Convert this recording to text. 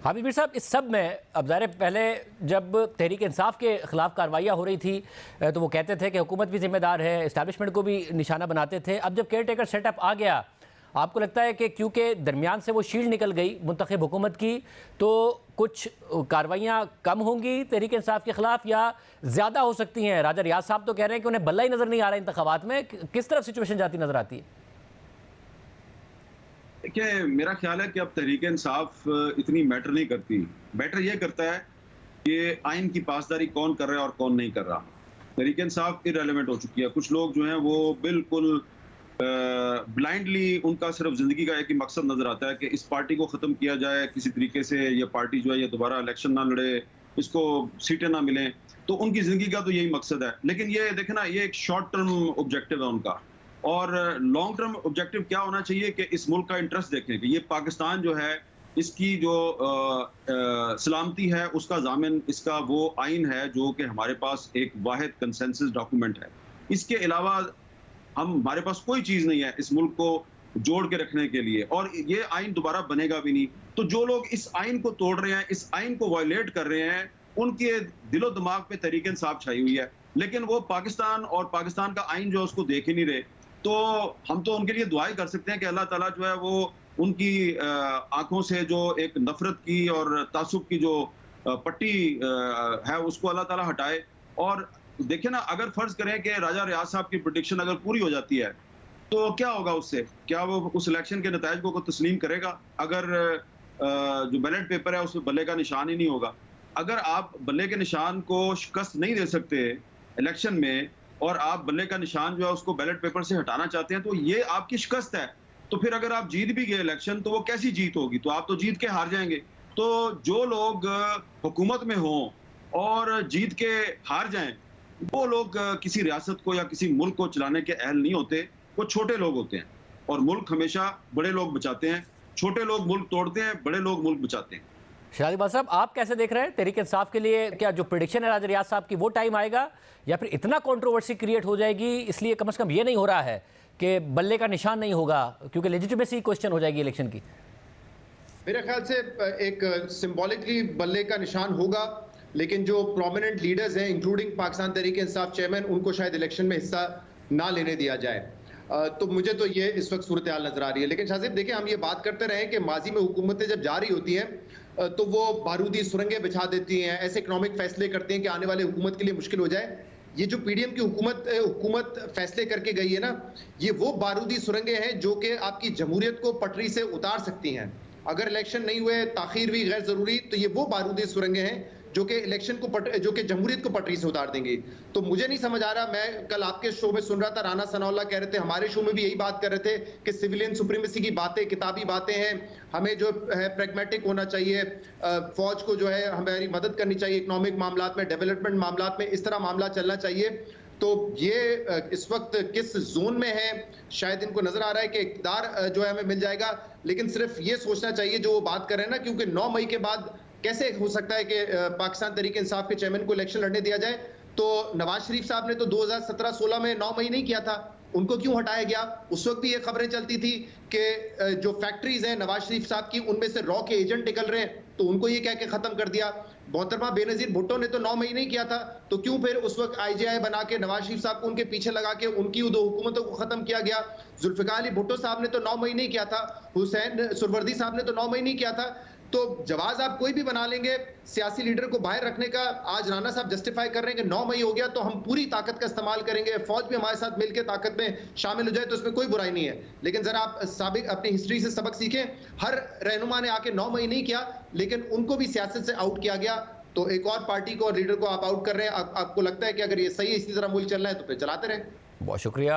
हाबिब मीर साहब, इस सब में अब ज़ाहिर पहले जब तहरीक इंसाफ के ख़िलाफ़ कार्रवाइयाँ हो रही थी तो वो कहते थे कि हुकूमत भी ज़िम्मेदार है, इस्टेब्लिशमेंट को भी निशाना बनाते थे। अब जब केयर टेकर सेटअप आ गया, आपको लगता है कि क्योंकि दरमियान से वो शील्ड निकल गई मुंतखब हुकूमत की, तो कुछ कार्रवाइयाँ कम होंगी तहरीक इंसाफ के ख़िलाफ़ या ज़्यादा हो सकती हैं? राजा रियाज साहब तो कह रहे हैं कि उन्हें बल्ला ही नज़र नहीं आ रहा इंतखाबात में। किस तरफ सिचुएशन जाती नज़र आती है? देखिए, मेरा ख्याल है कि अब तहरीक इंसाफ इतनी मैटर नहीं करती। मैटर ये करता है कि आइन की पासदारी कौन कर रहा है और कौन नहीं कर रहा। तहरीक इंसाफ इररिलेवेंट हो चुकी है। कुछ लोग जो हैं वो बिल्कुल ब्लाइंडली उनका सिर्फ ज़िंदगी का एक ही मकसद नज़र आता है कि इस पार्टी को ख़त्म किया जाए किसी तरीके से, ये पार्टी जो है ये दोबारा इलेक्शन ना लड़े, इसको सीटें ना मिलें। तो उनकी ज़िंदगी का तो यही मकसद है। लेकिन ये देखें ना, ये एक शॉर्ट टर्म ऑब्जेक्टिव है उनका। और लॉन्ग टर्म ऑब्जेक्टिव क्या होना चाहिए कि इस मुल्क का इंटरेस्ट देखें कि ये पाकिस्तान जो है, इसकी जो सलामती है उसका ज़ामिन इसका वो आइन है जो कि हमारे पास एक वाहिद कंसेंसस डॉक्यूमेंट है। इसके अलावा हमारे पास कोई चीज़ नहीं है इस मुल्क को जोड़ के रखने के लिए, और ये आइन दोबारा बनेगा भी नहीं। तो जो लोग इस आइन को तोड़ रहे हैं, इस आइन को वायलेट कर रहे हैं, उनके दिलो दिमाग पे तहरीक इंसाफ छाई हुई है, लेकिन वो पाकिस्तान और पाकिस्तान का आइन जो है उसको देख ही नहीं रहे। तो हम तो उनके लिए दुआएं कर सकते हैं कि अल्लाह ताला जो है वो उनकी आंखों से जो एक नफरत की और तासुब की जो पट्टी है उसको अल्लाह ताला हटाए। और देखिए ना, अगर फर्ज करें कि राजा रियाज साहब की प्रेडिक्शन अगर पूरी हो जाती है तो क्या होगा उससे? क्या वो उस इलेक्शन के नताइज को तस्लीम करेगा? अगर जो बैलेट पेपर है उसमें बल्ले का निशान ही नहीं होगा। अगर आप बल्ले के निशान को शिकस्त नहीं दे सकते इलेक्शन में, और आप बल्ले का निशान जो है उसको बैलेट पेपर से हटाना चाहते हैं, तो ये आपकी शिकस्त है। तो फिर अगर आप जीत भी गए इलेक्शन तो वो कैसी जीत होगी? तो आप तो जीत के हार जाएंगे। तो जो लोग हुकूमत में हों और जीत के हार जाएं, वो लोग किसी रियासत को या किसी मुल्क को चलाने के अहल नहीं होते। वो छोटे लोग होते हैं, और मुल्क हमेशा बड़े लोग बचाते हैं। छोटे लोग मुल्क तोड़ते हैं, बड़े लोग मुल्क बचाते हैं। शहजाद इकबाल साहब, आप कैसे देख रहे हैं तहरीक इंसाफ के लिए? क्या जो प्रेडिक्शन है राजा रियाज साहब की वो टाइम आएगा, या फिर इतना कंट्रोवर्सी क्रिएट हो जाएगी इसलिए कम से कम ये नहीं हो रहा है कि बल्ले का निशान नहीं होगा, क्योंकि लेजिटिमेसी क्वेश्चन हो जाएगी इलेक्शन की? मेरे ख्याल से एक सिंबॉलिकली बल्ले का निशान होगा, लेकिन जो प्रोमिनेंट लीडर्स हैं इंक्लूडिंग पाकिस्तान तहरीक इंसाफ चेयरमैन, उनको शायद इलेक्शन में हिस्सा ना लेने दिया जाए। तो मुझे तो ये इस वक्त सूरत हाल नजर आ रही है। लेकिन शाहज़ेब देखिए, हम ये बात करते रहे कि माजी में हुकूमतें जब जा रही होती हैं तो वो बारूदी सुरंगें बिछा देती हैं, ऐसे इकोनॉमिक फैसले करती हैं कि आने वाले हुकूमत के लिए मुश्किल हो जाए। ये जो पीडीएम की हुकूमत फैसले करके गई है ना, ये वो बारूदी सुरंगें हैं जो कि आपकी जमहूरियत को पटरी से उतार सकती हैं। अगर इलेक्शन नहीं हुए, ताखीर भी गैर जरूरी, तो ये वो बारूदी सुरंगें हैं जो कि इलेक्शन को जो कि जमहूरियत को पटरी से उतार देंगे। तो मुझे नहीं समझ आ रहा, मैं कल आपके शो में सुन रहा था, राना सनाउल्लाह कह रहे थे, हमारे शो में भी यही बात कर रहे थे कि सिविलियन सुप्रीमेसी की बातें किताबी बातें हैं, हमें जो है प्रैग्मेटिक होना चाहिए, फौज को जो है हमारी मदद करनी चाहिए इकोनॉमिक मामलात में, डेवलपमेंट मामलात में, इस तरह मामला चलना चाहिए। तो ये इस वक्त किस जोन में है, शायद इनको नजर आ रहा है कि इक़्तिदार जो है हमें मिल जाएगा, लेकिन सिर्फ ये सोचना चाहिए जो वो बात कर रहे हैं ना, क्योंकि 9 मई के बाद कैसे हो सकता है कि पाकिस्तान तहरीक इंसाफ के चेयरमैन को इलेक्शन लड़ने दिया जाए? तो नवाज शरीफ साहब ने तो 2017-16 में 9 मई नहीं किया था, उनको क्यों हटाया गया? उस वक्त भी ये खबरें चलती थी कि जो फैक्ट्रीज हैं नवाज शरीफ साहब की, उनमें से रॉ के एजेंट निकल रहे हैं, तो उनको ये कह के खत्म कर दिया। मोहतरमा बेनजीर भुट्टो ने तो 9 मई नहीं किया था, तो क्यों फिर उस वक्त IGI बना के नवाज शरीफ साहब को उनके पीछे लगा के उनकी दो हुकूमतों को खत्म किया गया? जुल्फिकार अली भुट्टो साहब ने तो 9 मई नहीं किया था, हुसैन सुरवर्दी साहब ने तो 9 मई नहीं किया था। तो जवाब आप कोई भी बना लेंगे सियासी लीडर को बाहर रखने का। आज राना साहब जस्टिफाई कर रहे हैं कि 9 मई हो गया तो हम पूरी ताकत का इस्तेमाल करेंगे, फौज भी हमारे साथ मिलकर ताकत में शामिल हो जाए, तो इसमें कोई बुराई नहीं है। लेकिन जरा आप साबिक अपनी हिस्ट्री से सबक सीखें। हर रहनुमा ने आके 9 मई नहीं किया, लेकिन उनको भी सियासत से आउट किया गया। तो एक और पार्टी को और लीडर को आप आउट कर रहे हैं। आपको लगता है कि अगर ये सही है, इसी तरह मुल्क चल रहा है, तो फिर चलाते रहें। बहुत शुक्रिया।